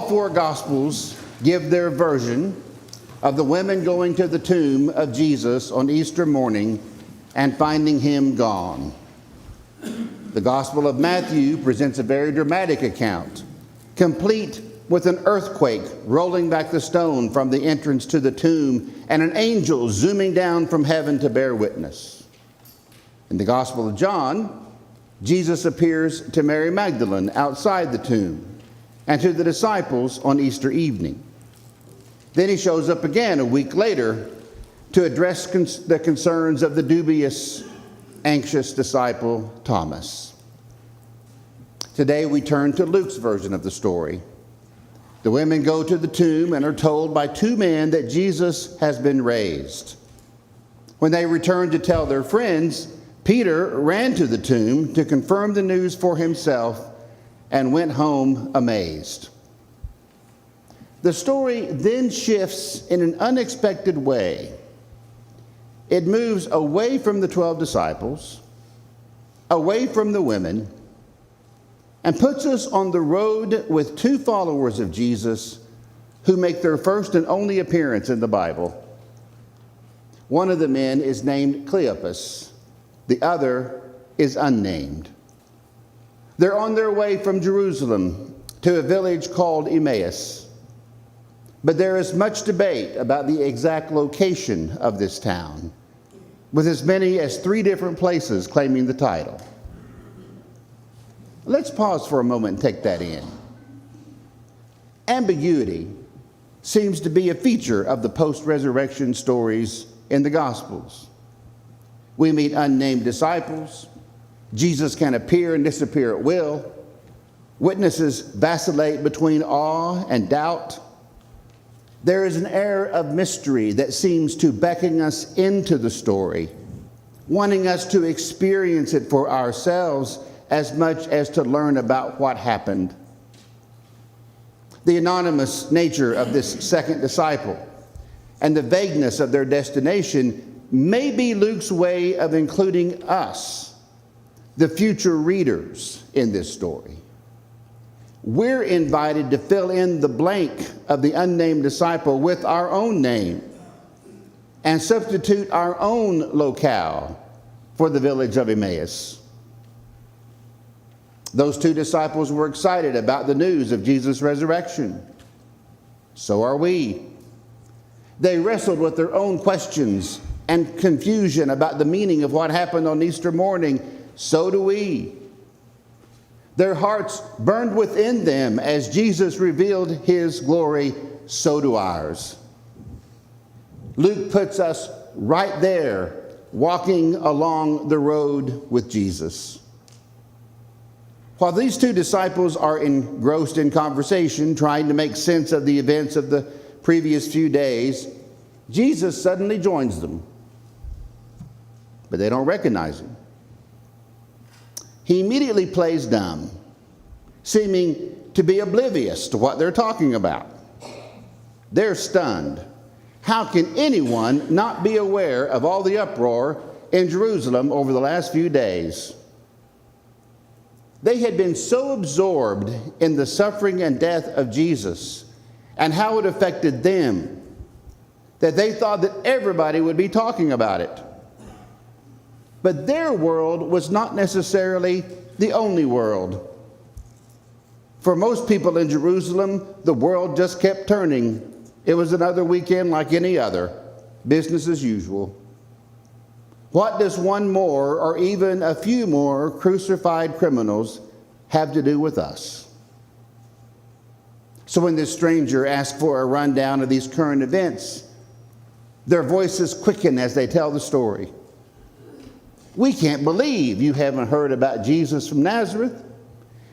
four Gospels give their version of the women going to the tomb of Jesus on Easter morning and finding him gone. The Gospel of Matthew presents a very dramatic account, complete with an earthquake rolling back the stone from the entrance to the tomb and an angel zooming down from heaven to bear witness. In the Gospel of John, Jesus appears to Mary Magdalene outside the tomb and to the disciples on Easter evening. Then he shows up again a week later to address the concerns of the dubious, anxious disciple Thomas. Today we turn to Luke's version of the story. The women go to the tomb and are told by two men that Jesus has been raised. When they return to tell their friends, Peter ran to the tomb to confirm the news for himself and went home amazed. The story then shifts in an unexpected way. It moves away from the 12 disciples, away from the women, and puts us on the road with two followers of Jesus who make their first and only appearance in the Bible. One of the men is named Cleopas. The other is unnamed. They're on their way from Jerusalem to a village called Emmaus. But there is much debate about the exact location of this town, with as many as 3 different places claiming the title. Let's pause for a moment and take that in. Ambiguity seems to be a feature of the post-resurrection stories in the Gospels. We meet unnamed disciples. Jesus can appear and disappear at will. Witnesses vacillate between awe and doubt. There is an air of mystery that seems to beckon us into the story, wanting us to experience it for ourselves as much as to learn about what happened. The anonymous nature of this second disciple and the vagueness of their destination may be Luke's way of including us, the future readers, in this story. We're invited to fill in the blank of the unnamed disciple with our own name and substitute our own locale for the village of Emmaus. Those 2 disciples were excited about the news of Jesus' resurrection. So are we. They wrestled with their own questions and confusion about the meaning of what happened on Easter morning. So do we. Their hearts burned within them as Jesus revealed his glory. So do ours. Luke puts us right there, walking along the road with Jesus. While these 2 disciples are engrossed in conversation, trying to make sense of the events of the previous few days, Jesus suddenly joins them. But they don't recognize him. He immediately plays dumb, seeming to be oblivious to what they're talking about. They're stunned. How can anyone not be aware of all the uproar in Jerusalem over the last few days? They had been so absorbed in the suffering and death of Jesus and how it affected them that they thought that everybody would be talking about it. But their world was not necessarily the only world. For most people in Jerusalem, the world just kept turning. It was another weekend like any other, business as usual. What does one more or even a few more crucified criminals have to do with us? So when this stranger asks for a rundown of these current events, their voices quicken as they tell the story. We can't believe you haven't heard about Jesus from Nazareth.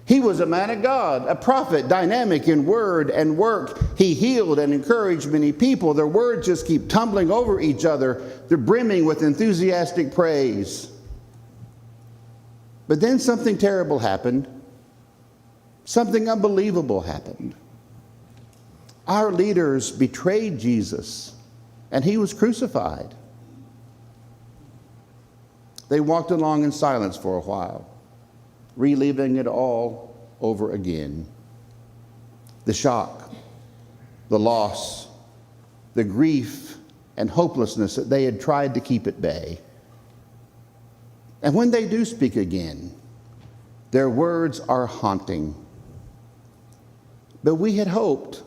He was a man of God, a prophet, dynamic in word and work. He healed and encouraged many people. Their words just keep tumbling over each other. They're brimming with enthusiastic praise. But then something terrible happened. Something unbelievable happened. Our leaders betrayed Jesus, and he was crucified. They walked along in silence for a while, reliving it all over again. the shock, the loss, the grief, and hopelessness that they had tried to keep at bay. And when they do speak again, their words are haunting. But we had hoped,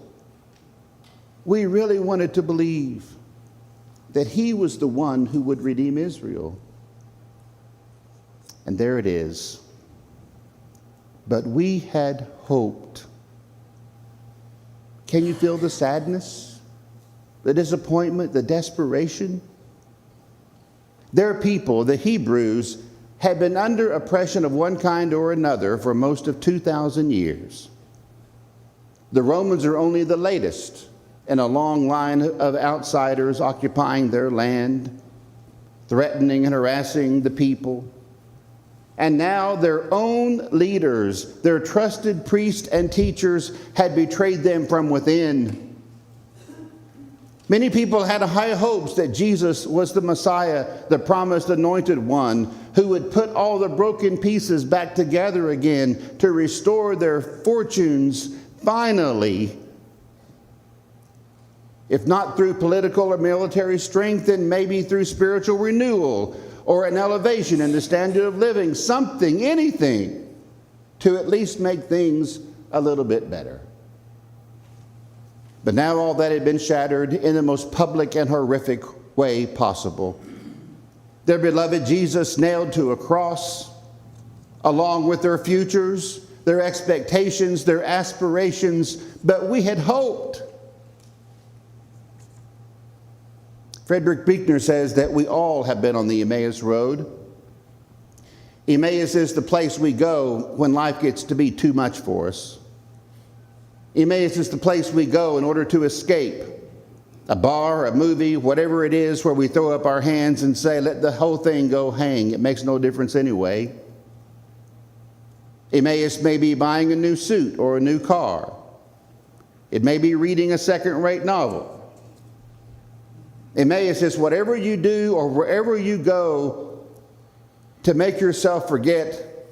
we really wanted to believe that he was the one who would redeem Israel. And there it is. But we had hoped. Can you feel the sadness, the disappointment, the desperation? Their people, the Hebrews, had been under oppression of one kind or another for most of 2,000 years. The Romans are only the latest in a long line of outsiders occupying their land, threatening and harassing the people. And now their own leaders, their trusted priests and teachers, had betrayed them from within. Many people had high hopes that Jesus was the Messiah, the promised anointed one, who would put all the broken pieces back together again to restore their fortunes finally. If not through political or military strength, then maybe through spiritual renewal or an elevation in the standard of living, something, anything, to at least make things a little bit better. But now all that had been shattered in the most public and horrific way possible. Their beloved Jesus nailed to a cross, along with their futures, their expectations, their aspirations, but we had hoped. Frederick Buechner says that we all have been on the Emmaus Road. Emmaus is the place we go when life gets to be too much for us. Emmaus is the place we go in order to escape. A bar, a movie, whatever it is, where we throw up our hands and say, let the whole thing go hang. It makes no difference anyway. Emmaus may be buying a new suit or a new car. It may be reading a second-rate novel. Emmaus is whatever you do or wherever you go to make yourself forget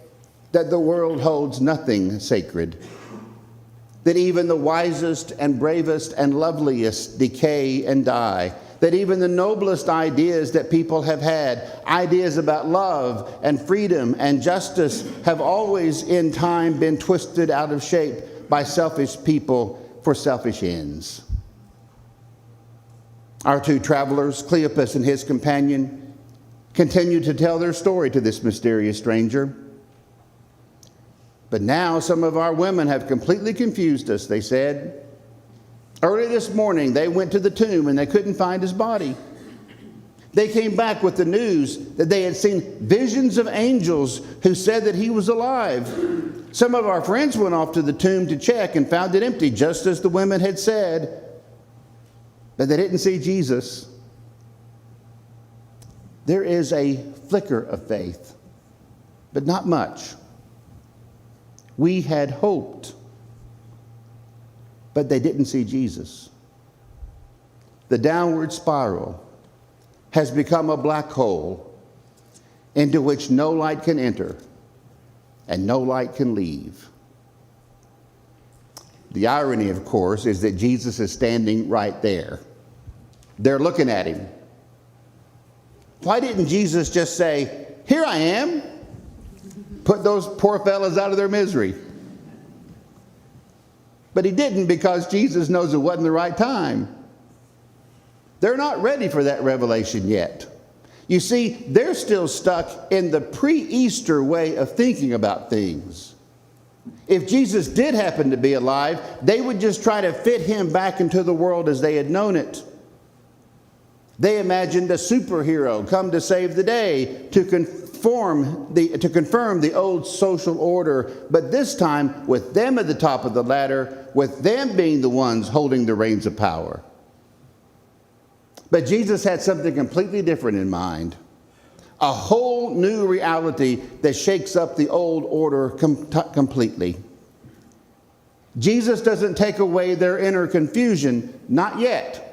that the world holds nothing sacred, that even the wisest and bravest and loveliest decay and die, that even the noblest ideas that people have had, ideas about love and freedom and justice, have always in time been twisted out of shape by selfish people for selfish ends. Our two travelers, Cleopas and his companion, continued to tell their story to this mysterious stranger. But now some of our women have completely confused us, they said. Early this morning, they went to the tomb and they couldn't find his body. They came back with the news that they had seen visions of angels who said that he was alive. Some of our friends went off to the tomb to check and found it empty, just as the women had said. But they didn't see Jesus. There is a flicker of faith, but not much. We had hoped, but they didn't see Jesus. The downward spiral has become a black hole into which no light can enter and no light can leave. The irony, of course, is that Jesus is standing right there. They're looking at him. Why didn't Jesus just say, "Here I am"? Put those poor fellas out of their misery. But he didn't, because Jesus knows it wasn't the right time. They're not ready for that revelation yet. You see, they're still stuck in the pre-Easter way of thinking about things. If Jesus did happen to be alive, they would just try to fit him back into the world as they had known it. They imagined a superhero come to save the day, to confirm the old social order, but this time with them at the top of the ladder, with them being the ones holding the reins of power. But Jesus had something completely different in mind. A whole new reality that shakes up the old order completely. Jesus doesn't take away their inner confusion, not yet.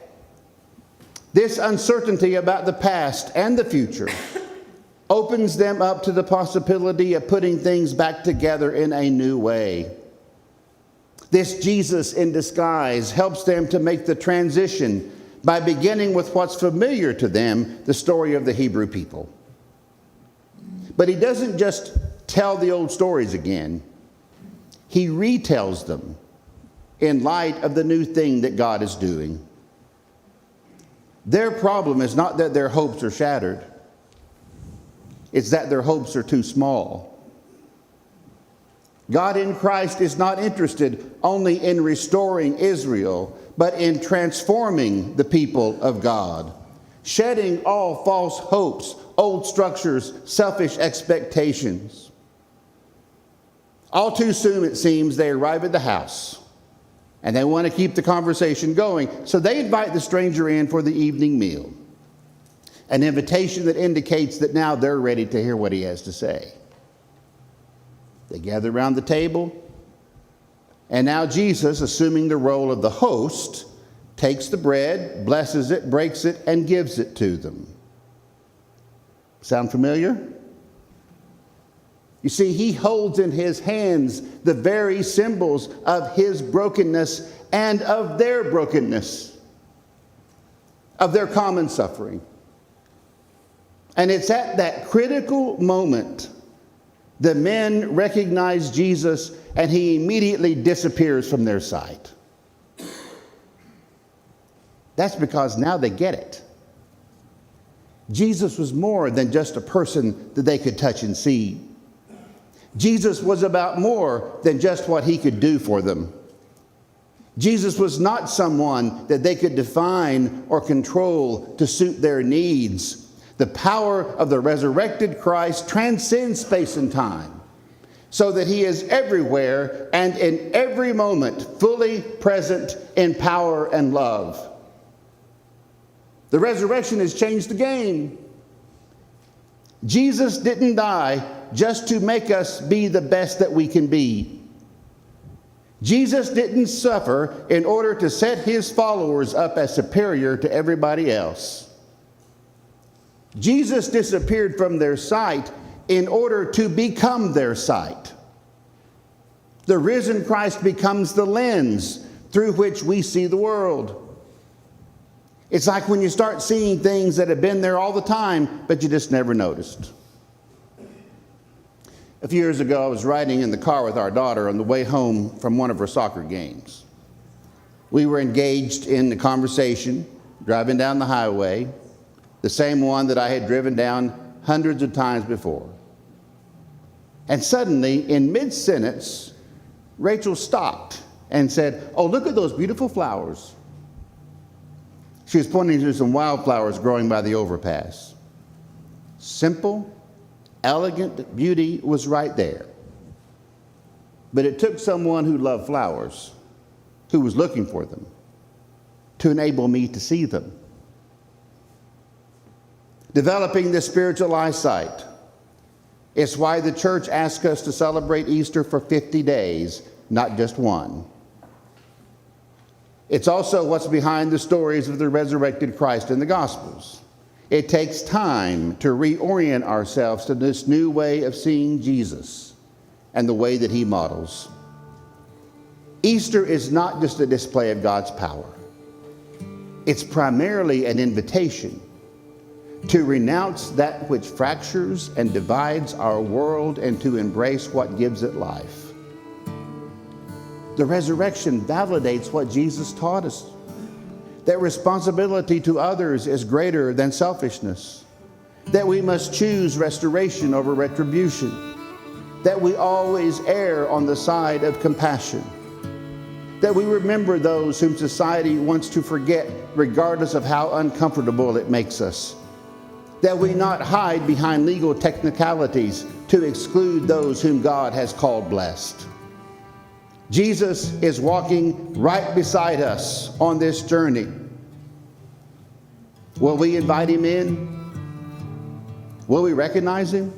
This uncertainty about the past and the future opens them up to the possibility of putting things back together in a new way. This Jesus in disguise helps them to make the transition by beginning with what's familiar to them, the story of the Hebrew people. But he doesn't just tell the old stories again. He retells them in light of the new thing that God is doing. Their problem is not that their hopes are shattered. It's that their hopes are too small. God in Christ is not interested only in restoring Israel, but in transforming the people of God, shedding all false hopes, old structures, selfish expectations. All too soon, it seems, they arrive at the house, and they want to keep the conversation going, so they invite the stranger in for the evening meal, an invitation that indicates that now they're ready to hear what he has to say. They gather around the table, and now Jesus, assuming the role of the host, takes the bread, blesses it, breaks it, and gives it to them. Sound familiar? You see, he holds in his hands the very symbols of his brokenness and of their brokenness, of their common suffering. And it's at that critical moment the men recognize Jesus, and he immediately disappears from their sight. That's because now they get it. Jesus was more than just a person that they could touch and see. Jesus was about more than just what he could do for them. Jesus was not someone that they could define or control to suit their needs. The power of the resurrected Christ transcends space and time, so that he is everywhere and in every moment fully present in power and love. The resurrection has changed the game. Jesus didn't die just to make us be the best that we can be. Jesus didn't suffer in order to set his followers up as superior to everybody else. Jesus disappeared from their sight in order to become their sight. The risen Christ becomes the lens through which we see the world. It's like when you start seeing things that have been there all the time, but you just never noticed. A few years ago, I was riding in the car with our daughter on the way home from one of her soccer games. We were engaged in the conversation, driving down the highway, the same one that I had driven down hundreds of times before. And suddenly, in mid-sentence, Rachel stopped and said, "Oh, look at those beautiful flowers." She was pointing to some wildflowers growing by the overpass. Simple, elegant beauty was right there. But it took someone who loved flowers, who was looking for them, to enable me to see them. Developing this spiritual eyesight is why the church asks us to celebrate Easter for 50 days, not just one. It's also what's behind the stories of the resurrected Christ in the Gospels. It takes time to reorient ourselves to this new way of seeing Jesus and the way that he models. Easter is not just a display of God's power. It's primarily an invitation to renounce that which fractures and divides our world and to embrace what gives it life. The resurrection validates what Jesus taught us, that responsibility to others is greater than selfishness, that we must choose restoration over retribution, that we always err on the side of compassion, that we remember those whom society wants to forget regardless of how uncomfortable it makes us, that we not hide behind legal technicalities to exclude those whom God has called blessed. Jesus is walking right beside us on this journey. Will we invite him in? Will we recognize him?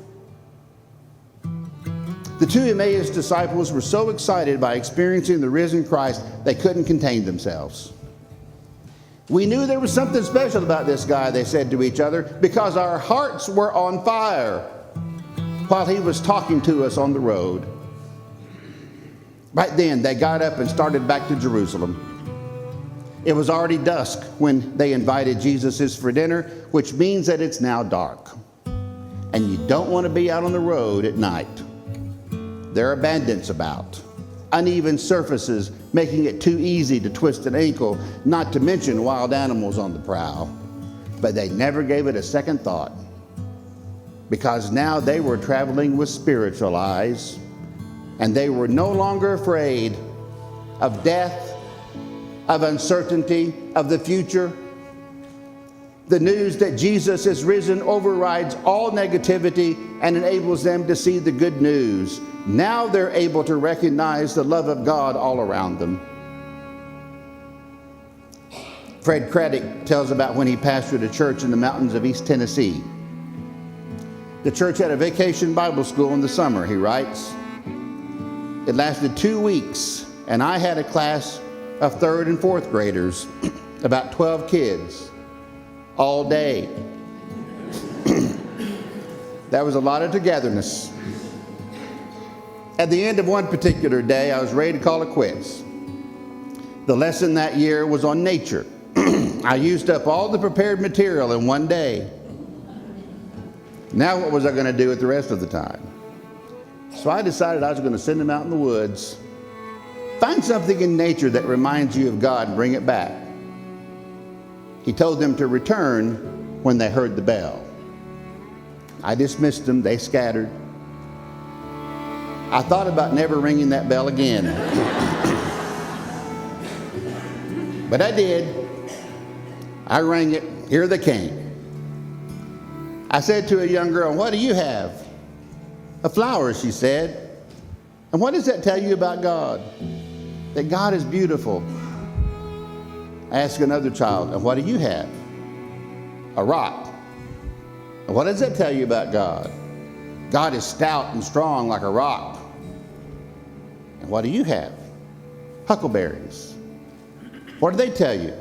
The two Emmaus disciples were so excited by experiencing the risen Christ, they couldn't contain themselves. "We knew there was something special about this guy," they said to each other, "because our hearts were on fire while he was talking to us on the road." Right then, they got up and started back to Jerusalem. It was already dusk when they invited Jesus for dinner, which means that it's now dark. And you don't want to be out on the road at night. There are bandits about, uneven surfaces making it too easy to twist an ankle, not to mention wild animals on the prowl. But they never gave it a second thought, because now they were traveling with spiritual eyes, and they were no longer afraid of death, of uncertainty, of the future. The news that Jesus is risen overrides all negativity and enables them to see the good news. Now they're able to recognize the love of God all around them. Fred Craddock tells about when he pastored a church in the mountains of East Tennessee. The church had a vacation Bible school in the summer, he writes. It lasted 2 weeks, and I had a class of 3rd and 4th graders, about 12 kids, all day. That was a lot of togetherness. At the end of one particular day, I was ready to call it quits. The lesson that year was on nature. I used up all the prepared material in one day. Now what was I going to do with the rest of the time? So I decided I was going to send them out in the woods. Find something in nature that reminds you of God and bring it back. He told them to return when they heard the bell. I dismissed them. They scattered. I thought about never ringing that bell again. But I did. I rang it. Here they came. I said to a young girl, "What do you have?" "A flower," she said. "And what does that tell you about God?" "That God is beautiful." I asked another child, "And what do you have?" "A rock." "And what does that tell you about God?" "God is stout and strong like a rock." "And what do you have?" "Huckleberries." "What do they tell you?"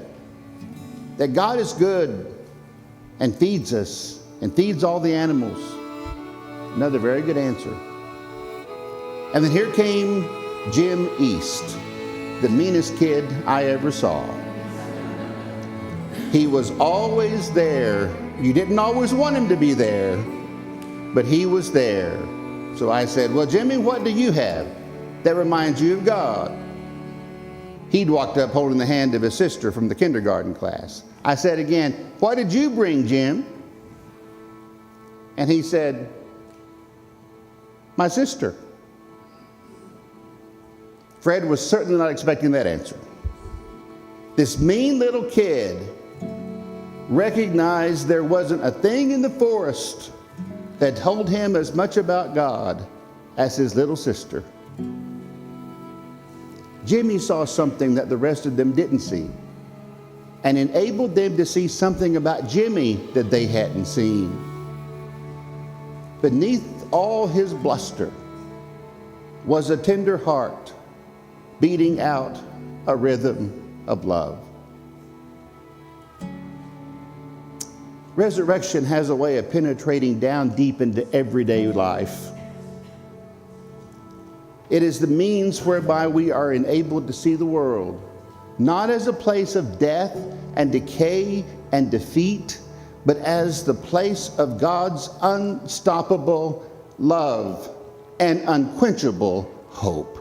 "That God is good and feeds us and feeds all the animals." Another very good answer. And then here came Jim East, the meanest kid I ever saw. He was always there. You didn't always want him to be there, but he was there. So I said, "Well, Jimmy, what do you have that reminds you of God?" He'd walked up holding the hand of his sister from the kindergarten class. I said again, "What did you bring, Jim?" And he said, "My sister." Fred was certainly not expecting that answer. This mean little kid recognized there wasn't a thing in the forest that told him as much about God as his little sister. Jimmy saw something that the rest of them didn't see, and enabled them to see something about Jimmy that they hadn't seen. Beneath all his bluster was a tender heart beating out a rhythm of love. Resurrection has a way of penetrating down deep into everyday life. It is the means whereby we are enabled to see the world, not as a place of death and decay and defeat, but as the place of God's unstoppable love and unquenchable hope.